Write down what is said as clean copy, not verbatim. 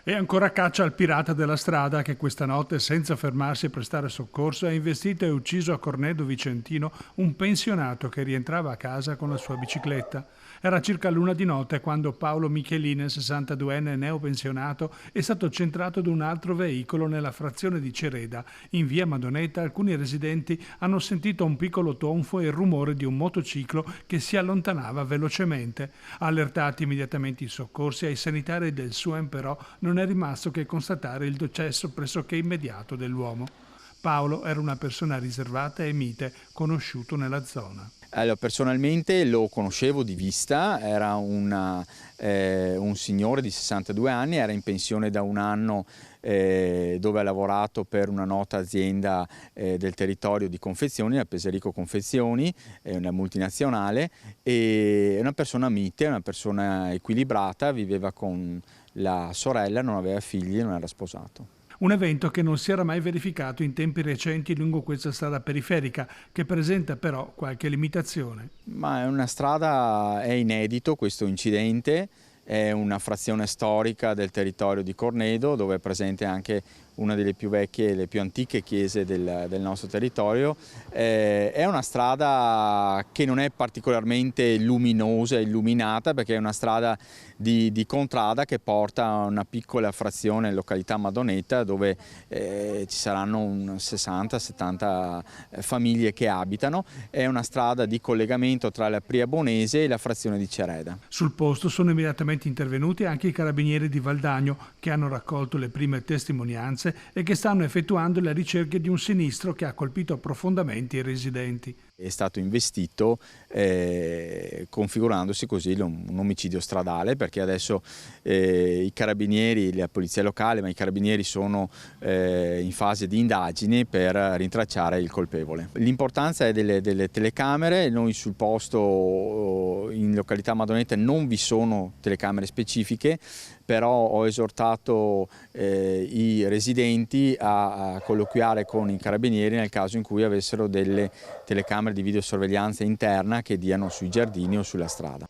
E ancora a caccia al pirata della strada che questa notte, senza fermarsi a prestare soccorso, ha investito e ucciso a Cornedo Vicentino un pensionato che rientrava a casa con la sua bicicletta. Era circa l'1 di notte quando Paolo Michelin, 62enne neopensionato, è stato centrato da un altro veicolo nella frazione di Cereda. In via Madonetta alcuni residenti hanno sentito un piccolo tonfo e il rumore di un motociclo che si allontanava velocemente. Allertati immediatamente i soccorsi, ai sanitari del SUEM però non è rimasto che constatare il decesso pressoché immediato dell'uomo. Paolo era una persona riservata e mite, conosciuto nella zona. Allora, personalmente lo conoscevo di vista, era un signore di 62 anni, era in pensione da un anno dove ha lavorato per una nota azienda del territorio di confezioni, la Peserico Confezioni, una multinazionale, e è una persona mite, una persona equilibrata, viveva con la sorella, non aveva figli e non era sposato. Un evento che non si era mai verificato in tempi recenti lungo questa strada periferica, che presenta però qualche limitazione. Ma è inedito questo incidente, è una frazione storica del territorio di Cornedo, dove è presente anche una delle più vecchie e le più antiche chiese del nostro territorio. È una strada che non è particolarmente luminosa e illuminata, perché è una strada di contrada che porta a una piccola frazione, località Madonetta, dove ci saranno 60-70 famiglie che abitano. È una strada di collegamento tra la Priabonese e la frazione di Cereda. Sul posto sono immediatamente intervenuti anche i carabinieri di Valdagno, che hanno raccolto le prime testimonianze e che stanno effettuando le ricerche di un sinistro che ha colpito profondamente i residenti. È stato investito configurandosi così un omicidio stradale, perché adesso i carabinieri, la polizia locale, ma i carabinieri sono in fase di indagini per rintracciare il colpevole. L'importanza è delle telecamere. Noi sul posto in località Madonetta non vi sono telecamere specifiche, però ho esortato i residenti a colloquiare con i carabinieri nel caso in cui avessero delle telecamere di videosorveglianza interna che diano sui giardini o sulla strada.